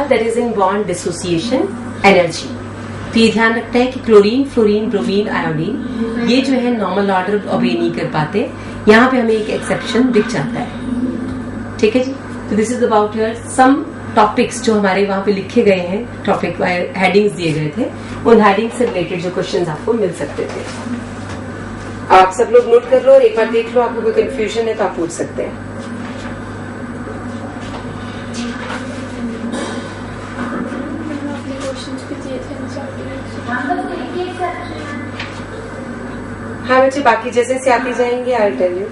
था, that is in bond dissociation energy. तो ये ध्यान रखना है कि क्लोरीन, फ्लोरीन, ब्रोमीन, आयोडीन ये जो है नॉर्मल ऑर्डर ऑबे नहीं कर पाते, यहाँ पे हमें एक एक्सेप्शन दिख जाता है। ठीक है जी। तो this is about your some topics जो हमारे वहां पे लिखे गए हैं, टॉपिक हेडिंग्स दिए गए थे, उन हेडिंग से रिलेटेड जो क्वेश्चंस आपको मिल सकते थे। आप सब लोग नोट कर लो और एक बार देख लो, आपको कोई कंफ्यूजन है तो आप पूछ सकते हैं। हाँ बच्चे, बाकी जैसे से आती जाएंगे I will tell you.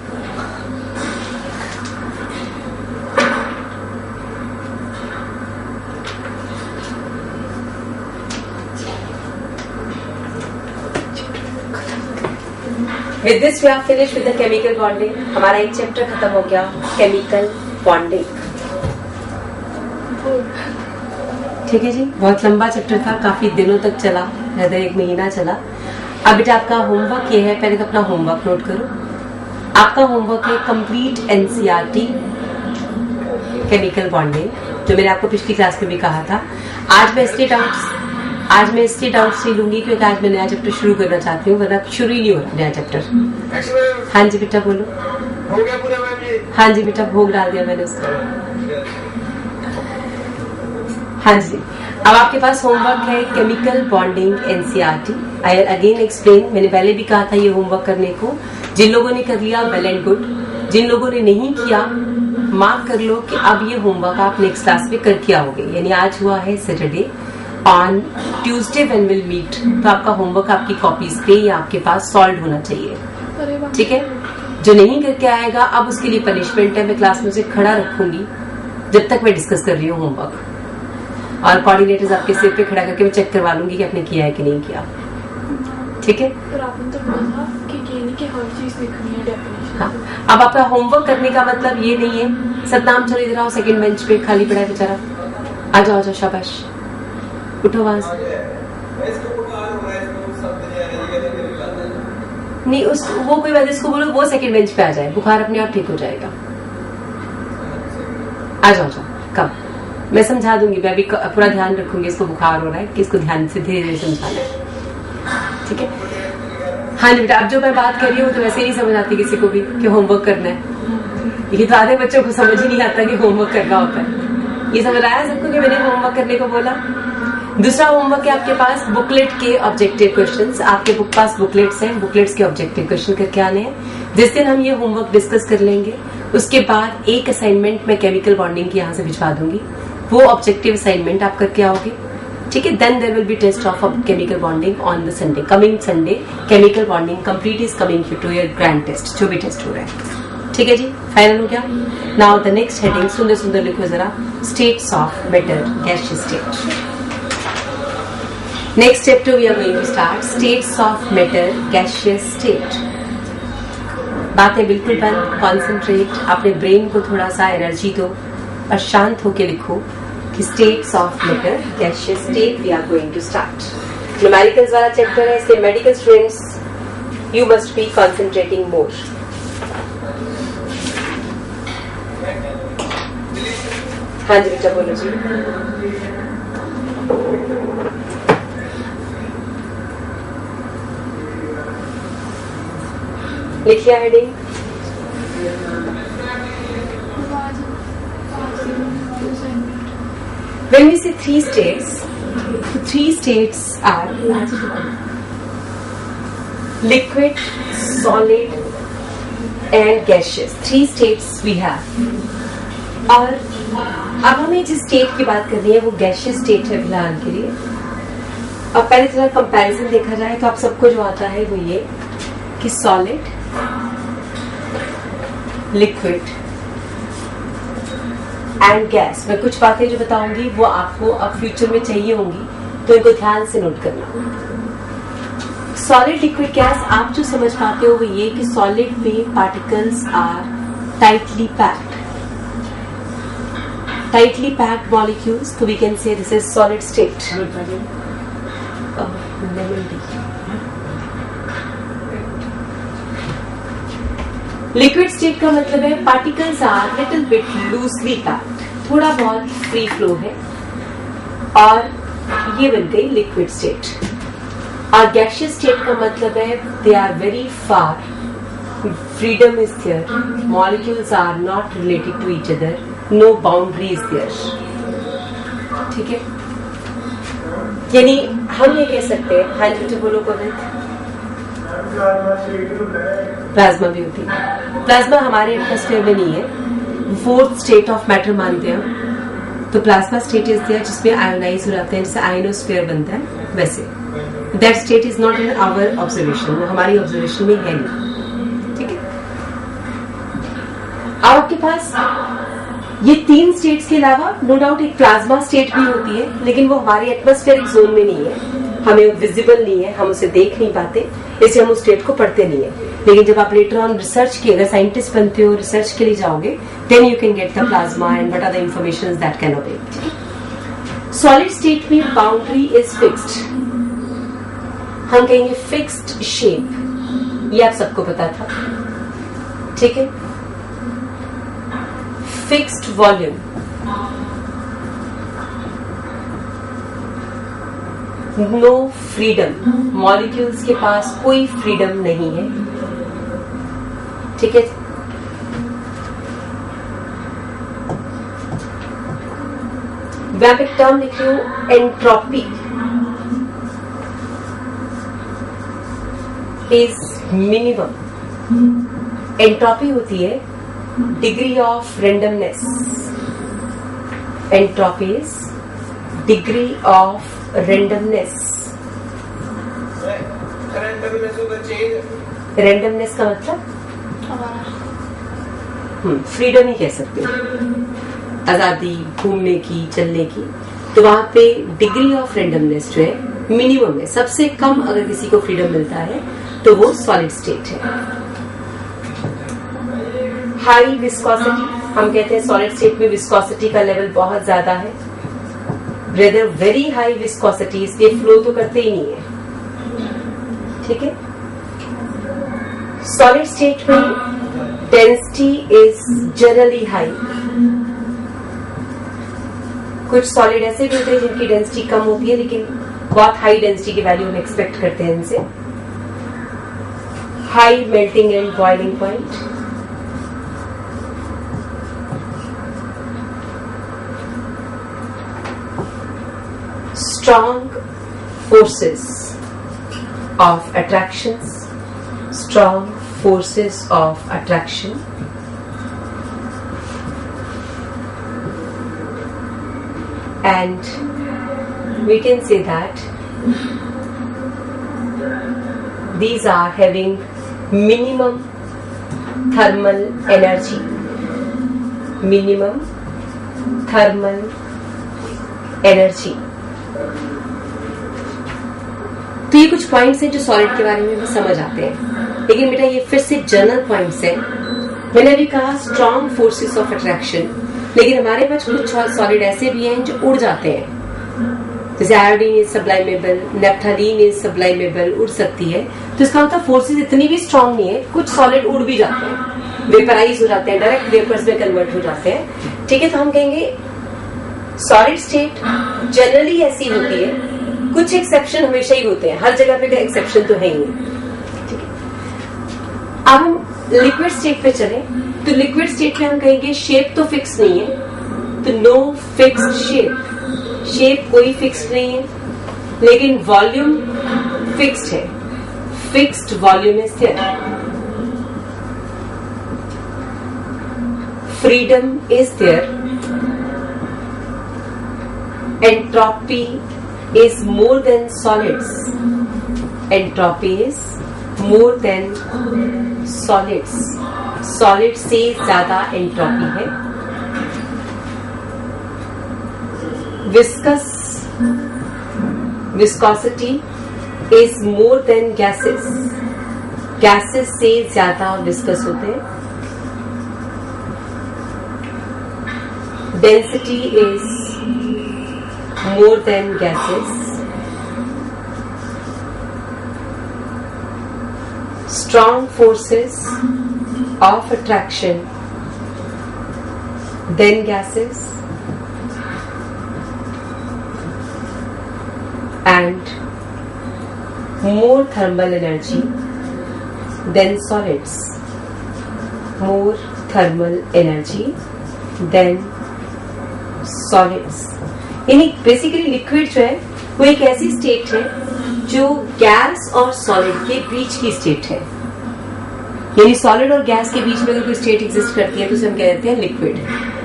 With this we are finished with the chemical bonding. हमारा एक चैप्टर खत्म हो गया, केमिकल बॉन्डिंग। ठीक है जी, बहुत लंबा चैप्टर था, काफी दिनों तक चला, ज्यादा 1 महीना चला। अब बेटा आपका होमवर्क ये है, पहले तो अपना होमवर्क नोट करो। आपका होमवर्क है कंप्लीट एनसीईआरटी केमिकल बॉन्डिंग, जो मैंने आपको पिछली क्लास में भी कहा था। आज मैं स्टेट आउट से लूंगी क्योंकि आज मैं नया चैप्टर शुरू करना चाहती हूँ, वरना शुरू ही नहीं हो रहा नया चैप्टर। हाँ जी बेटा बोलो। हो गया पूरा मैम जी? हाँ जी बेटा, भोग डाल दिया मैंने उसका। हाँ जी, अब आपके पास होमवर्क है chemical bonding NCERT. I again explain, मैंने पहले भी कहा था ये होमवर्क करने को। जिन लोगों ने कर लिया वेल एंड गुड, जिन लोगों ने नहीं किया मार्क कर लो कि अब ये होमवर्क आप नेक्स्ट क्लास में करके आओगे। यानी आज हुआ है Saturday, on Tuesday when will meet, तो आपका होमवर्क आपकी कॉपीज पे या आपके पास सॉल्व होना चाहिए। ठीक है, जो नहीं करके आएगा अब उसके लिए पनिशमेंट है, मैं क्लास में उसे खड़ा रखूंगी जब तक मैं डिस्कस कर रही हूँ होमवर्क, और कोऑर्डिनेटर्स आपके सिर पे खड़ा करके मैं चेक करवा लूंगी कि आपने किया है कि नहीं किया। ठीक है, पर आपने तो बोला था कि हर चीज लिखनी है डेफिनेशन। हाँ, अब आपका होमवर्क करने का मतलब ये नहीं है सतनाम चलो इधर आओ, सेकंड बेंच पे खाली पड़ा है बेचारा, आ जाओ आ जाओ, शाबाश उठो वहां से। नहीं उस वो कोई बात, इसको बोलो वो सेकंड बेंच पे आ जाए, बुखार अपने आप ठीक हो जाएगा। आ जाओ जाओ, कब मैं समझा दूंगी, मैं अभी पूरा ध्यान रखूंगी, इसको बुखार हो रहा है कि इसको ध्यान से धीरे धीरे समझाना है। ठीक है, हाँ जी बेटा, अब जो मैं बात कर रही हूँ तो वैसे ही नहीं समझ आती किसी को भी कि होमवर्क करना है। ये तो आधे बच्चों को समझ ही नहीं आता कि होमवर्क करना होता है। ये समझ आया सबको कि मैंने होमवर्क करने को बोला। दूसरा होमवर्क है आपके पास बुकलेट के ऑब्जेक्टिव क्वेश्चंस। आपके पास बुकलेट्स हैं, बुकलेट्स के ऑब्जेक्टिव क्वेश्चन करके आने हैं। जिस दिन हम ये होमवर्क डिस्कस कर लेंगे उसके बाद एक असाइनमेंट मैं केमिकल बॉन्डिंग की यहाँ से भिजवा दूंगी, वो ऑब्जेक्टिव असाइनमेंट आप करके आओगे। ठीक है, then there will be test of chemical bonding on the Sunday, coming Sunday chemical bonding complete is coming to your grand test, जो भी टेस्ट हो रहा है। ठीक है जी, फाइनल हो गया। नाउ द नेक्स्ट हेडिंग, सुंदर सुंदर लिखो जरा, states of matter, gaseous state. Next chapter we are going to start states of matter, gaseous state. बातें बिल्कुल बंद, कॉन्सेंट्रेट, अपने ब्रेन को थोड़ा सा एनर्जी दो और शांत होके लिखो कि states of matter, gaseous state we are going to start. Numericals वाला चैप्टर है, इसलिए medical students you must be concentrating more. हाँ जी बेटा बोलो जी। लिखिए heading. When we say three states are liquid, solid and gaseous. 3 states we have. और अब हमें जिस स्टेट की बात करनी है वो गैसियस स्टेट है फिलहाल के लिए। अब पहले थोड़ा कंपैरिजन देखा जाए तो आप सबको जो आता है वो ये कि सॉलिड, लिक्विड एंड गैस। मैं कुछ बातें जो बताऊंगी वो आपको अब फ्यूचर में चाहिए होंगी, तो इनको ध्यान से नोट करना। सॉलिड, लिक्विड, गैस आप जो समझ पाते हो वो ये कि सॉलिड में particles are tightly packed molecules, तो we can say this is solid state. Liquid state का मतलब है particles are little bit loosely packed, थोड़ा बहुत फ्री फ्लो है। और ये बन गई लिक्विड स्टेट। और गैसियस स्टेट का मतलब है they are very far, freedom is there, molecules are not related to each other, no boundaries there. ठीक है, यानी हम ये कह सकते हैं, हाँ जी बोलो कवित, प्लाज्मा भी होती है। प्लाज्मा हमारे एटमॉस्फेयर में नहीं है, फोर्थ स्टेट ऑफ मैटर मानते हैं हम। तो प्लाज्मा स्टेट इज देयर जिसमें आयोनाइज हो जाते हैं, जिससे आयनोस्फीयर बनता है। वैसे that state is not in our observation, वो हमारी ऑब्जर्वेशन में है नहीं। ठीक है, अब आपके पास ये 3 स्टेट्स के अलावा नो डाउट एक प्लाज्मा स्टेट भी होती है, लेकिन वो हमारे एटमॉस्फेरिक जोन में नहीं है, हमें विजिबल नहीं है, हम उसे देख नहीं पाते, इसलिए हम उस स्टेट को पढ़ते नहीं है। लेकिन जब आप लेटर ऑन रिसर्च की, अगर साइंटिस्ट बनते हो, रिसर्च के लिए जाओगे, then you can get the plasma and what are the information that can obtain. Solid state में बाउंड्री इज फिक्स्ड, हम कहेंगे फिक्स्ड शेप, ये आप सबको पता था। ठीक है, fixed volume, no freedom, molecules के पास कोई फ्रीडम नहीं है। ठीक है, मैं एक टर्म लिख रही हूं, एंट्रोपी इज मिनिमम। एंट्रोपी होती है degree of randomness, entropy is degree of randomness. Randomness का मतलब फ्रीडम ही कह सकते हो, आजादी घूमने की, चलने की। तो वहां पे डिग्री ऑफ रेंडमनेस जो है मिनिमम है, सबसे कम अगर किसी को फ्रीडम मिलता है तो वो सॉलिड स्टेट है। हाई विस्कोसिटी, हम कहते हैं सॉलिड स्टेट में विस्कोसिटी का लेवल बहुत ज्यादा है, रेदर वेरी हाई विस्कोसिटी, इसलिए फ्लो तो करते ही नहीं है। ठीक है, सॉलिड स्टेट में डेंसिटी इज जनरली हाई। कुछ सॉलिड ऐसे भी होते हैं जिनकी डेंसिटी कम होती है, लेकिन बहुत हाई डेंसिटी की वैल्यू हम एक्सपेक्ट करते हैं इनसे। High melting and boiling point, strong forces of attractions, strong forces of attraction, and we can say that these are having minimum thermal energy, minimum thermal energy। तो ये कुछ points हैं जो सॉलिड के बारे में भी समझ आते हैं, लेकिन बेटा ये फिर से जनरल पॉइंट्स हैं। मैंने अभी कहा स्ट्रॉन्ग फोर्सेस ऑफ अट्रैक्शन, लेकिन हमारे पास कुछ सॉलिड ऐसे भी हैं जो उड़ जाते हैं, जैसे आयोडीन इज सब्लाइमेबल, नेप्थलीन इज सब्लाइमेबल, उड़ सकती है। तो इसका मतलब फोर्सेस इतनी भी स्ट्रॉन्ग नहीं है, कुछ सॉलिड उड़ भी जाते हैं, वेपराइज हो जाते हैं, डायरेक्ट वेपर्स में कन्वर्ट हो जाते हैं। ठीक है, तो हम कहेंगे सॉलिड स्टेट जनरली ऐसी होती है, कुछ एक्सेप्शन हमेशा ही होते हैं, हर जगह पे एक्सेप्शन तो है ही नहीं। ठीक है, अब हम लिक्विड स्टेट पे चले, तो लिक्विड स्टेट में हम कहेंगे शेप तो फिक्स नहीं है, तो नो फिक्स्ड शेप, शेप कोई फिक्स्ड नहीं है, लेकिन वॉल्यूम फिक्स्ड है, fixed volume is there. Freedom is there, entropy is more than solids, entropy is more than solids, solid से ज्यादा entropy है। viscous, viscosity is more than gases, gases से ज्यादा viscous होते हैं। density is more than gases, strong forces of attraction than gases, and more thermal energy than solids. More thermal energy than solids. यानी basically liquid जो है वो एक ऐसी स्टेट है जो गैस और सॉलिड के बीच की स्टेट है. यानी सॉलिड और गैस के बीच में अगर कोई स्टेट एग्जिस्ट करती है तो उसे हम कह देते हैं लिक्विड.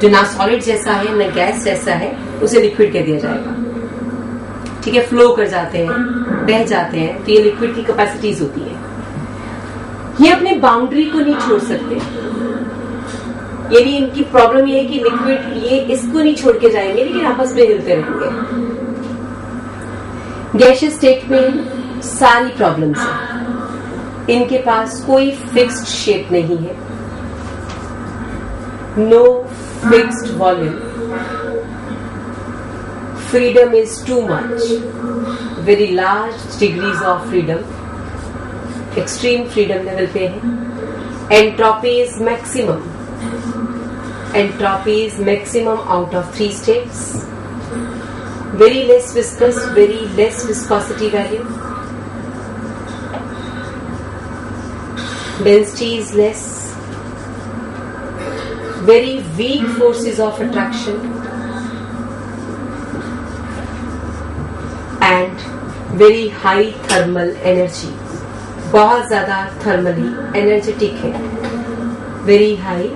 जो ना सॉलिड जैसा है ना गैस जैसा है उसे लिक्विड कह दिया जाएगा. ठीक है, फ्लो कर जाते हैं, बह जाते हैं, तो ये लिक्विड की कैपेसिटीज होती है. ये अपने बाउंड्री को नहीं छोड़ सकते. यानी इनकी प्रॉब्लम ये है कि लिक्विड ये इसको नहीं छोड़ के जाएंगे लेकिन आपस में हिलते रहेंगे. गैसियस स्टेट में सारी प्रॉब्लम्स हैं. इनके पास कोई फिक्स्ड शेप नहीं है. No fixed volume. Freedom is too much. Very large degrees of freedom. Extreme freedom level पे है. Entropy is maximum. Entropy is maximum out of 3 states. Very less viscous, very less viscosity value. Density is less. Very weak forces of attraction. And very high thermal energy. बहुत ज्यादा thermally energetic है. Very high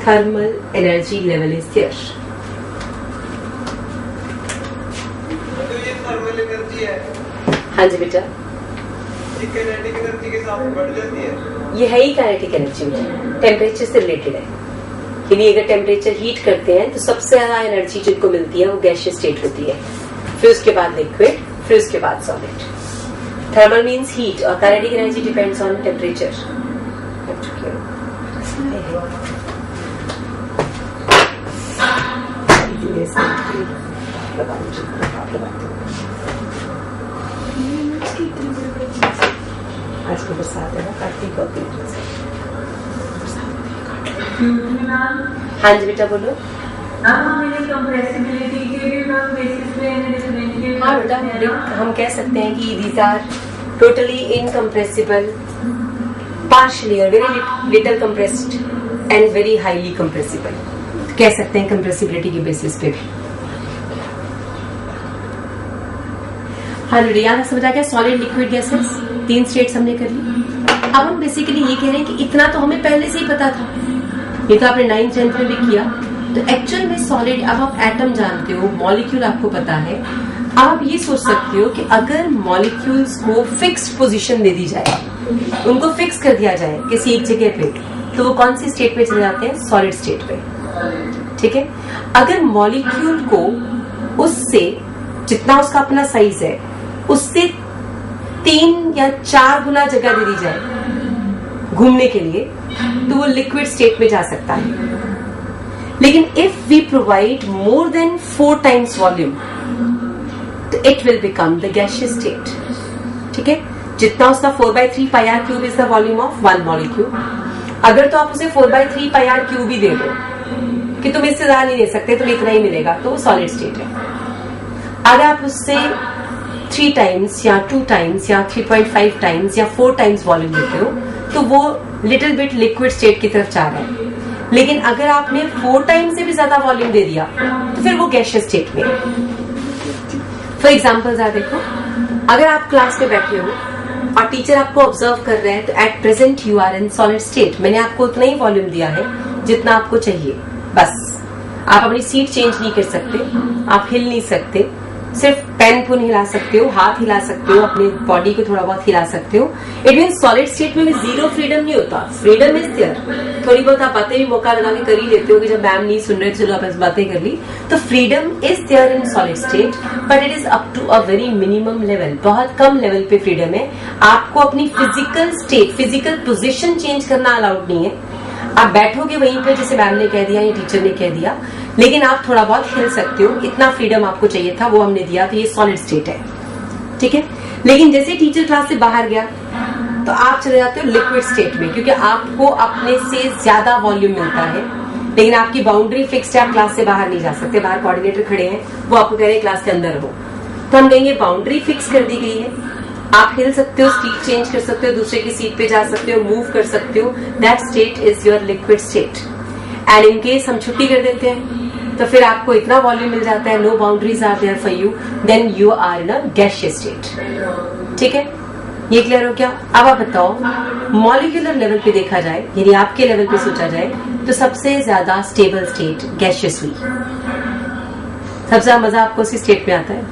thermal energy level is there. तो ये thermal energy है. हाँ जी बेटा, ये काइनेटिक एनर्जी के साथ बढ़ जाती है. ये है ही काइनेटिक एनर्जी, टेम्परेचर से रिलेटेड है. यानी अगर टेम्परेचर हीट करते हैं तो सबसे ज्यादा एनर्जी जिनको मिलती है वो गैसियस स्टेट होती है, फिर उसके बाद लिक्विड, फिर उसके बाद सॉलिड. थर्मल मीन्स हीट और kinetic energy depends on temperature. आज को बरसात है ना, काटती बहुत तेज से. हाँ जी बेटा बोलो. हाँ बेटा, हम कह सकते हैं कि these are totally incompressible, partially or very little compressed and very highly compressible. कह सकते हैं कंप्रेसिबिलिटी के बेसिस पे भी. हाँ रियाना समझा क्या? सॉलिड, लिक्विड, गैसेस 3 स्टेट्स हमने कर ली. अब हम बेसिकली ये कह रहे हैं कि इतना तो हमें पहले से ही पता था. ये तो आपने 9th 10th में भी किया. तो एक्चुअल में सॉलिड, अब आप एटम जानते हो, मॉलिक्यूल आपको पता है. आप ये सोच सकते हो कि अगर मॉलिक्यूल्स को फिक्स्ड पोजीशन दे दी जाए, उनको फिक्स कर दिया जाए किसी एक जगह पे, तो वो कौन सी स्टेट पे चले जाते हैं? सॉलिड स्टेट पे. ठीक है. अगर मॉलिक्यूल को उससे जितना उसका अपना साइज है उससे 3 या 4 गुना जगह दे दी जाए घूमने के लिए, तो वो लिक्विड स्टेट में जा सकता है. लेकिन if we provide more than 4 times volume तो it will become the gaseous state. ठीक है. जितना उसका 4/3 πr³ is the volume of 1 molecule. अगर तो आप उसे 4/3 πr³ ही दे दो कि तुम इससे ज्यादा नहीं दे सकते, तुम्हें इतना ही मिलेगा, तो वो सॉलिड स्टेट है. अगर आप उससे 3 times या 2 times या 3.5 times या 4 times वॉल्यूम देते हो तो वो लिटिल बिट लिक्विड स्टेट की तरफ जा रहा है. लेकिन अगर आपने 4 times से भी ज्यादा वॉल्यूम दे दिया तो फिर वो गैसियस स्टेट में. फॉर एग्जाम्पल देखो, अगर आप क्लास में बैठे हो और टीचर आपको ऑब्जर्व कर रहे हैं तो at present you are in solid state. मैंने आपको उतना ही वॉल्यूम दिया है जितना आपको चाहिए, बस. आप अपनी सीट चेंज नहीं कर सकते, आप हिल नहीं सकते, सिर्फ पेन पुन हिला सकते हो, हाथ हिला सकते हो, अपनी बॉडी को थोड़ा बहुत हिला सकते हो. इट मीन सॉलिड स्टेट में भी जीरो फ्रीडम नहीं होता. Freedom is there. थोड़ी बहुत आप बातें भी मौका लगा के कर ही लेते हो कि जब मैम नहीं सुन रहे चलो आप बातें कर ली. तो freedom is there in solid state, but it is up to a very minimum level. बहुत कम लेवल पे फ्रीडम है. आपको अपनी physical state, physical position change करना अलाउड नहीं है. आप बैठोगे वहीं पे जैसे मैम ने कह दिया या टीचर ने कह दिया, लेकिन आप थोड़ा बहुत हिल सकते हो. इतना फ्रीडम आपको चाहिए था, वो हमने दिया, तो ये सॉलिड स्टेट है. ठीक है. लेकिन जैसे टीचर क्लास से बाहर गया तो आप चले जाते हो लिक्विड स्टेट में, क्योंकि आपको अपने से ज्यादा वॉल्यूम मिलता है. लेकिन आपकी बाउंड्री फिक्स्ड है, आप क्लास से बाहर नहीं जा सकते. बाहर कोऑर्डिनेटर खड़े हैं, वो आपको कह रहे हैं क्लास के अंदर हो. तो हम कहेंगे बाउंड्री फिक्स कर दी गई है, आप हिल सकते हो, सीट चेंज कर सकते हो, दूसरे की सीट पे जा सकते हो, मूव कर सकते हो, that state is your liquid state. And in case हम छुट्टी कर देते हैं तो फिर आपको इतना वॉल्यूम मिल जाता है, no boundaries are there for you, then you are in a gaseous state. ठीक है, ये क्लियर हो क्या? अब आप बताओ, मॉलिक्यूलर लेवल पे देखा जाए, यानी आपके लेवल पे सोचा जाए, तो सबसे ज्यादा स्टेबल स्टेट गैसियस हुई। सबसे ज्यादा मजा आपको उसी स्टेट में आता है।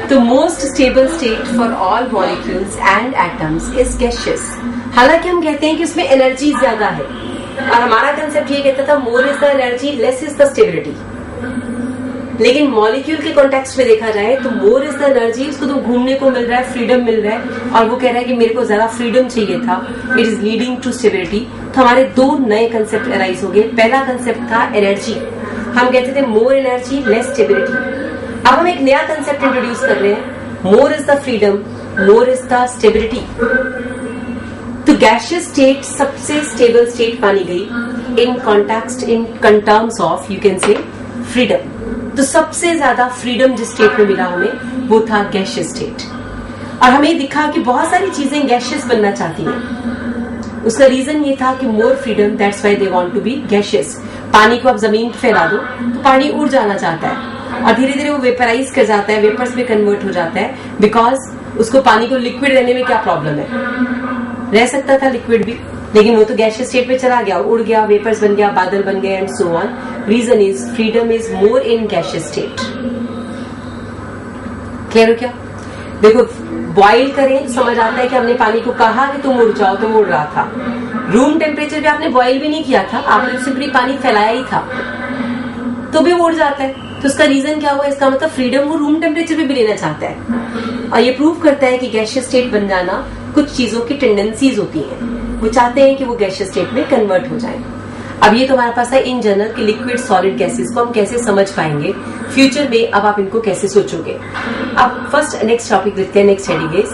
तो most stable state for all molecules and atoms is gaseous. हालांकि हम कहते हैं कि उसमें एनर्जी ज्यादा है, और हमारा कंसेप्ट ये कहता था more is the energy less is the stability. लेकिन मॉलिक्यूल के कॉन्टेक्स्ट में देखा जाए तो मोर इज द एनर्जी, उसको तो घूमने को मिल रहा है, फ्रीडम मिल रहा है, और वो कह रहा है कि मेरे को ज्यादा फ्रीडम चाहिए था, it is leading to stability. तो हमारे दो नए कंसेप्ट अराइज हो गए। पहला कंसेप्ट था एनर्जी, हम कहते थे मोर एनर्जी लेस स्टेबिलिटी। अब हम एक नया कंसेप्ट इंट्रोड्यूस कर रहे हैं, more is the freedom, more is the stability. तो गैसियस स्टेट सबसे स्टेबल स्टेट मानी गई in context, in terms of you can say freedom. तो सबसे ज्यादा फ्रीडम जिस स्टेट में मिला हमें वो था गैसियस स्टेट। और हमें दिखा कि बहुत सारी चीजें गैसियस बनना चाहती हैं। उसका रीजन ये था कि more freedom, that's why they want to be gaseous. पानी को आप जमीन पे फैला दो तो पानी उड़ जाना चाहता है, और धीरे धीरे वो वेपराइज कर जाता है, वेपर्स में कन्वर्ट हो जाता है, बिकॉज उसको पानी को लिक्विड रहने में क्या प्रॉब्लम है, रह सकता था लिक्विड भी, लेकिन वो तो गैसियस स्टेट में चला गया, उड़ गया, वेपर्स बन गया, बादल बन गए, and so on. Reason is freedom is more in gaseous state. Clear हो क्या? देखो, बॉइल करें समझ आता है कि हमने पानी को कहा कि तुम उड़ जाओ, तो वो उड़ रहा था। रूम टेम्परेचर पे आपने बॉइल भी नहीं किया था, आपने सिंपली पानी फैलाया ही था, तो भी वो उड़ जाता है। तो उसका रीजन क्या हुआ? इसका मतलब फ्रीडम वो रूम टेम्परेचर पे भी लेना चाहता है। और ये प्रूव करता है कि गैसियस स्टेट बन जाना कुछ चीजों की टेंडेंसीज होती हैं, वो चाहते हैं कि वो गैसियस स्टेट में कन्वर्ट हो जाए। अब ये तो हमारे पास है इन जनरल कि लिक्विड सॉलिड गैसेस को हम कैसे समझ पाएंगे फ्यूचर में, अब आप इनको कैसे सोचोगे। अब फर्स्ट नेक्स्ट टॉपिक देखते हैं, next heading is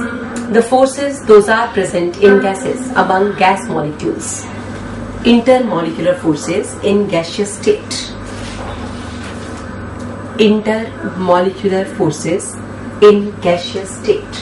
the forces those are present in gases among gas molecules, intermolecular forces in gaseous state. Intermolecular forces in gaseous state.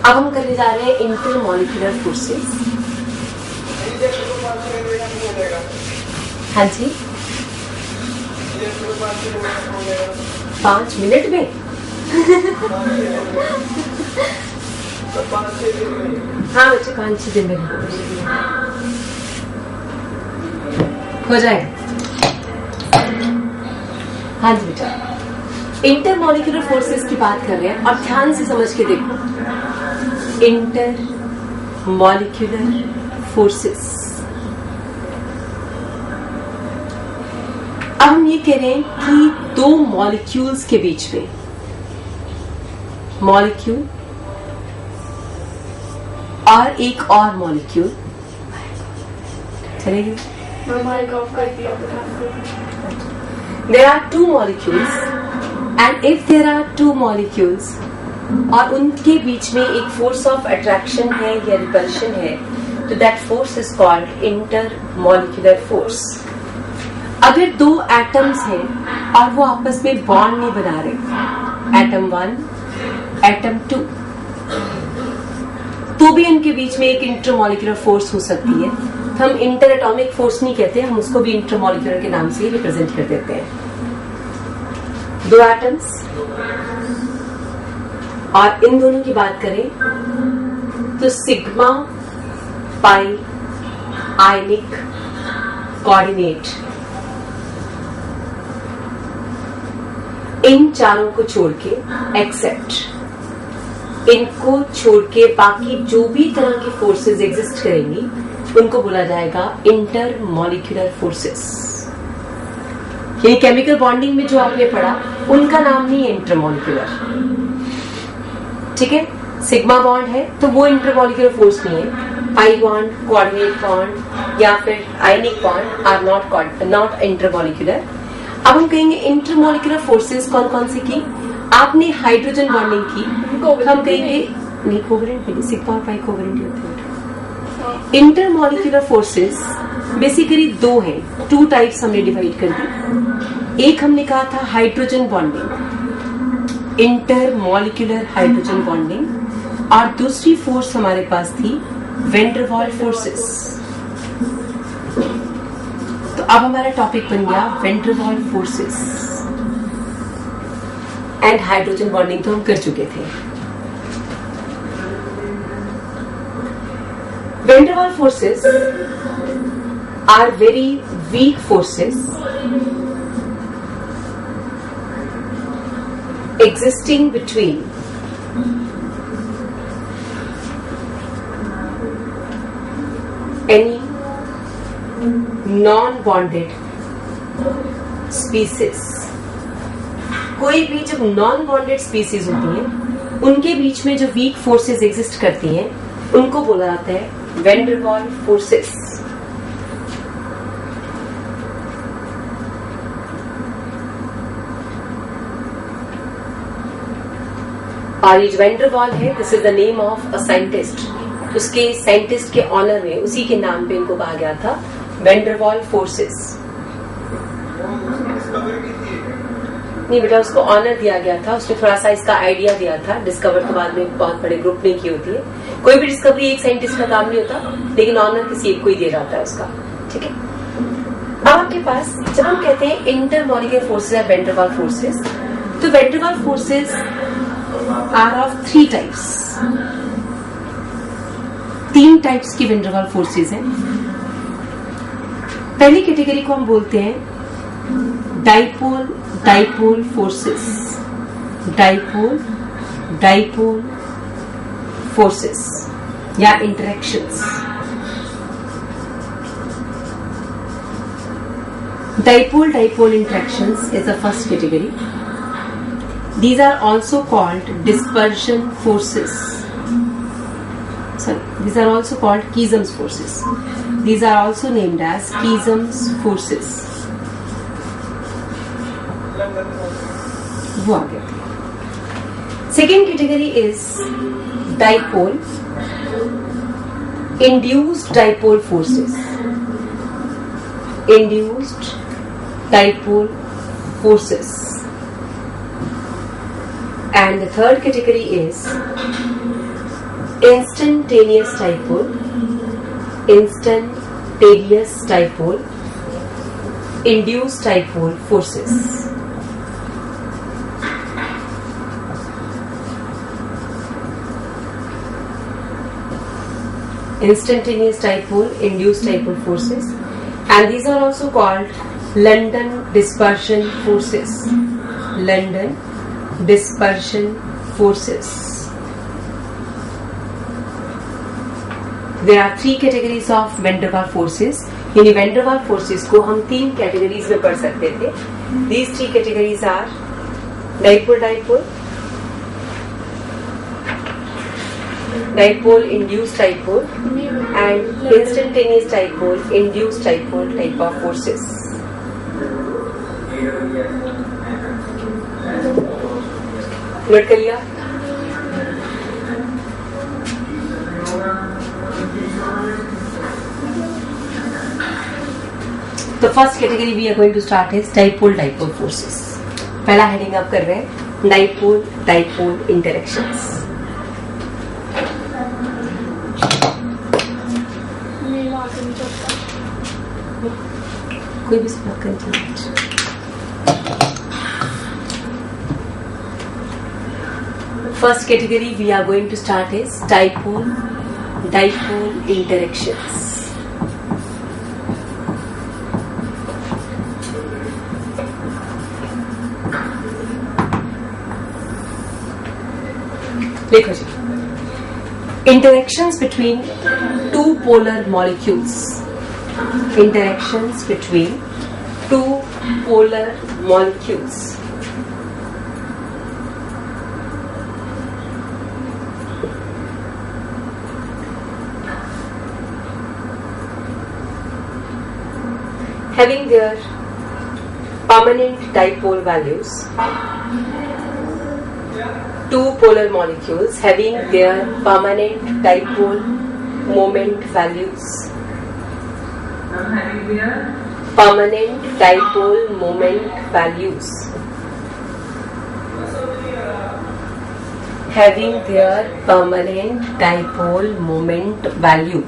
अब हम करने जा रहे हैं इंटरमॉलिक्यूलर फोर्सेस। हाँ जी, 5 मिनट में हाँ बच्चे 5-6 दिन में हो जाएगा। हाँ जी बेटा, इंटरमॉलिक्यूलर फोर्सेस की बात कर रहे हैं, और ध्यान से समझ के देखो, इंटरमॉलिक्यूलर फोर्सेस। अब हम ये कह रहे हैं कि दो मॉलिक्यूल्स के बीच में, मॉलिक्यूल और एक और मॉलिक्यूल, चलेगी? There are two molecules, and if there are two molecules और उनके बीच में एक फोर्स ऑफ अट्रैक्शन है या रिपल्शन है, तो that force is called intermolecular force. अगर दो एटम्स हैं और वो आपस में बॉन्ड नहीं बना रहे, एटम 1 एटम 2, तो भी उनके बीच में एक इंटरमॉलिक्यूलर फोर्स हो सकती है। तो हम इंटर एटॉमिक फोर्स नहीं कहते, हम उसको भी इंटरमॉलिक्यूलर के नाम से रिप्रेजेंट कर देते हैं। दो एटम्स, और इन दोनों की बात करें तो सिग्मा पाई आयनिक कोऑर्डिनेट, इन चारों को छोड़ के, एक्सेप्ट इनको छोड़ के बाकी जो भी तरह की फोर्सेस एग्जिस्ट करेंगी उनको बोला जाएगा इंटरमॉलिक्यूलर फोर्सेस। ये केमिकल बॉन्डिंग में जो आपने पढ़ा उनका नाम नहीं है इंटरमॉलिक्यूलर, ठीक है? सिग्मा बॉन्ड है तो वो इंटरमॉलिक्यूलर फोर्स नहीं है, पाई बॉन्ड, कोऑर्डिनेट बॉन्ड या फिर ionic bond are not intermolecular. अब हम कहेंगे इंटरमॉलिक्यूलर फोर्सेस कौन कौन सी की? आपने हाइड्रोजन बॉन्डिंग की, हम कहेंगे नहीं कोवेलेंट नहीं, सिग्मा और पाई कोवेलेंट होते हैं। इंटरमॉलिक्यूलर फोर्सेस बेसिकली दो हैं, 2 टाइप्स हमने डिवाइड कर दी। एक हमने कहा था hydrogen bonding, intermolecular hydrogen bonding, और दूसरी फोर्स हमारे पास थी वैन डर वाल्स फोर्सेस। तो अब हमारा टॉपिक बन गया van der Waals forces and hydrogen bonding तो हम कर चुके थे। Van der Waals forces are very weak forces existing between any non-bonded species। कोई भी जब नॉन बॉन्डेड स्पीसीज होती हैं उनके बीच में जो वीक फोर्सेस एग्जिस्ट करती हैं उनको बोला जाता है वैन डर वाल्स फोर्सेस। और ये वैन डर वाल है, this is the name of a scientist. उसके साइंटिस्ट के ऑनर में, उसी के नाम पे इनको कहा गया था वैन डर वाल्स फोर्सेस। नहीं बेटा, उसको ऑनर दिया गया था, उसने थोड़ा सा इसका आइडिया दिया था। डिस्कवर तो बाद में बहुत बड़े ग्रुप ने की होती है, कोई भी डिस्कवरी एक साइंटिस्ट का काम नहीं होता, लेकिन ऑनर किसी एक को ही दिया जाता है उसका। ठीक है, अब आपके पास जब हम कहते हैं इंटरमॉलिक्यूलर फोर्सेस या वैन डर वाल्स फोर्सेस, तो van der Waals forces are of 3 types. 3 types की वैन डर वाल्स फोर्सेस हैं। पहली कैटेगरी को हम बोलते हैं dipole dipole forces. Dipole dipole forces या interactions. Dipole dipole interactions is the first category. These are also called dispersion forces. Sorry, these are also called Keesum's forces. These are also named as Keesum's forces. वो आ गया। Second category is dipole induced dipole forces. Induced dipole forces. And the third category is instantaneous dipole. Instantaneous dipole induced dipole forces. Instantaneous dipole induced dipole forces, and these are also called London dispersion forces. London dispersion forces. There are 3 categories of van der Waals forces. यानी van der Waals forces को हम 3 categories में पढ़ सकते थे. These 3 categories are dipole dipole, dipole induced dipole, and instantaneous dipole induced dipole type of forces. नोट कर लिया? तो first category we are going to start is dipole dipole forces. पहला हेडिंग आप कर रहे हैं डाइपोल डाइपोल इंटरेक्शंस। कोई भी स्टार्ट कर। First category we are going to start is dipole dipole interactions. देखो जी, interactions between 2 polar molecules. Interactions between 2 polar molecules. having their permanent dipole values. Two polar molecules having their permanent dipole moment values. Permanent dipole moment values. Having their permanent dipole moment value.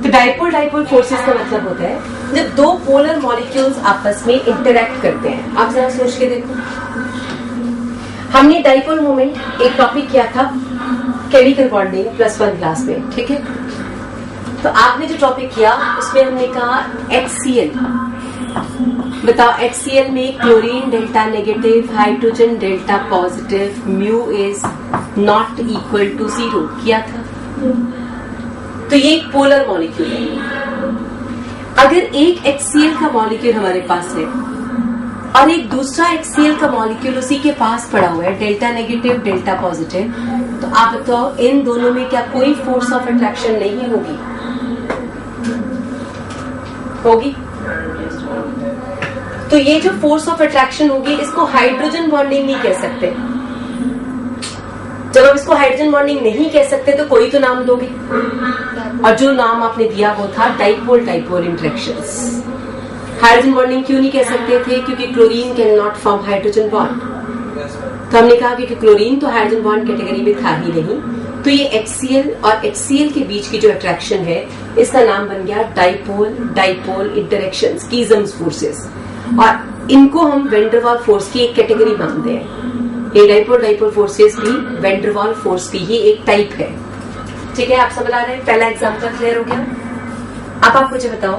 तो dipole forces का मतलब होता है जब दो polar molecules आपस में interact करते हैं. आप जरा सोच के देखो, हमने डाइपोल मोमेंट एक टॉपिक किया था केमिकल बॉन्डिंग +1 क्लास में, ठीक है. तो आपने जो टॉपिक किया उसमें हमने कहा HCl. बताओ HCl में chlorine delta negative, hydrogen delta positive, mu is not equal to 0 किया था. तो ये एक पोलर मॉलिक्यूल है. अगर एक HCl का मॉलिक्यूल हमारे पास है और एक दूसरा HCl का मॉलिक्यूल उसी के पास पड़ा हुआ है, डेल्टा नेगेटिव डेल्टा पॉजिटिव, तो आप बताओ इन दोनों में क्या कोई फोर्स ऑफ अट्रैक्शन नहीं होगी? होगी. तो ये जो फोर्स ऑफ अट्रैक्शन होगी इसको हाइड्रोजन बॉन्डिंग नहीं कह सकते. जब हम इसको हाइड्रोजन बॉन्डिंग नहीं कह सकते तो कोई तो नाम दोगे, और जो नाम आपने दिया वो था dipole dipole interactions. Hydrogen bonding क्यों नहीं कह सकते थे? क्योंकि chlorine can not form hydrogen bond. तो हमने कहा कि क्लोरीन तो हाइड्रोजन बॉन्ड कैटेगरी में था ही नहीं. तो ये HCl और HCl के बीच की जो अट्रैक्शन है इसका नाम बन गया डाइपोल डाइपोल इंटरेक्शंस, कीजम्स फोर्सेस. और इनको हम वैन डर वाल फोर्स की एक कैटेगरी मानते हैं. ये डाइपोल डाइपोल फोर्सेस भी वैन डर वाल फोर्स की ही एक टाइप है. ठीक है, आप समझ आ रहे हैं? पहला एग्जांपल क्लियर हो गया. अब आप मुझे बताओ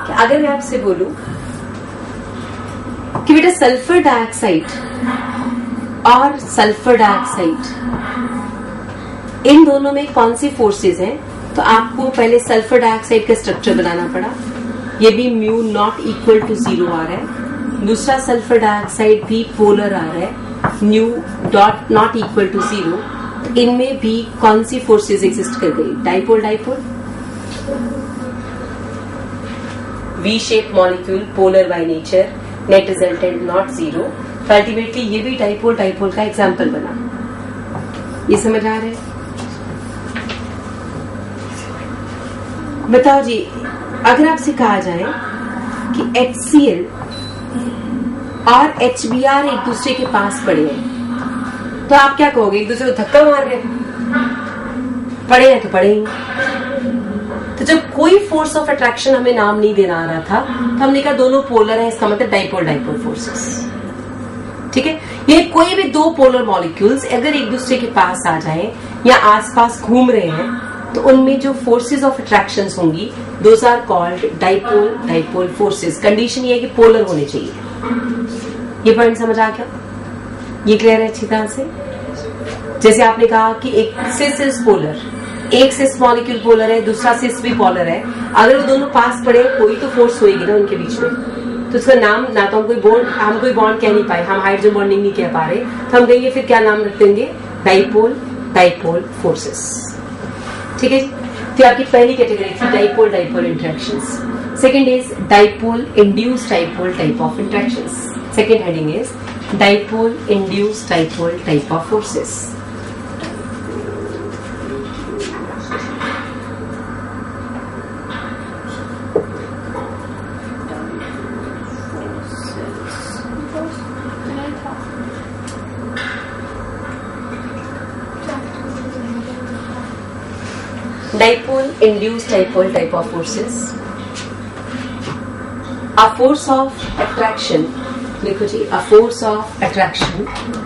कि अगर मैं आपसे बोलूं कि बेटा सल्फर डाइऑक्साइड और सल्फर डाइऑक्साइड इन दोनों में कौन सी फोर्सेस हैं, तो आपको पहले सल्फर डाइऑक्साइड का स्ट्रक्चर बनाना पड़ा. ये भी म्यू नॉट इक्वल टू 0 आ रहा है. दूसरा सल्फर डाइऑक्साइड भी पोलर आ रहा है, mu dot not equal to 0. तो इनमें भी कौन सी फोर्सेस एग्जिस्ट कर गई? Dipole dipole. V shape molecule, polar by nature, net resultant not 0. Ultimately ये भी डाइपोल डाइपोल का एग्जाम्पल बना. ये समझ आ रहा है? बताओ जी, अगर आपसे कहा जाए कि HCl और HBr एक दूसरे के पास पड़े हैं, तो आप क्या कहोगे? एक दूसरे को धक्का मार रहे पड़े हैं तो पड़े ही. तो जब कोई फोर्स ऑफ अट्रैक्शन हमें नाम नहीं देना आ रहा था तो हमने कहा दोनों पोलर हैं, इसका मतलब डाइपोल डाइपोल फोर्सेस. ठीक है, ये कोई भी दो पोलर मॉलिक्यूल्स अगर एक दूसरे के पास आ जाएं या आसपास घूम रहे हैं तो उनमें जो फोर्सेस ऑफ अट्रैक्शन होंगी those are called dipole dipole forces. Condition ये है कि पोलर होने चाहिए. ये पॉइंट समझ आ गया? ये क्लियर है अच्छी तरह से? जैसे आपने कहा कि एक सिस इज पोलर, एक सिस मॉलिक्यूल पोलर है, दूसरा सिस भी पोलर है. अगर वो दोनों पास पड़े कोई तो फोर्स होगी ना उनके बीच में. तो उसका नाम ना तो हम कोई बॉन्ड कह नहीं पाए, हम हाइड्रोजन बॉन्डिंग नहीं कह पा रहे, तो हम कहेंगे फिर क्या नाम रख देंगे? Dipole dipole forces. ठीक है जी. तो आपकी पहली कैटेगरी थी dipole dipole interactions. Second is dipole induced dipole type of interactions. Second heading is dipole induced dipole type of forces. Dipole induced dipole type of forces. A force of attraction, देखो जी, a force of attraction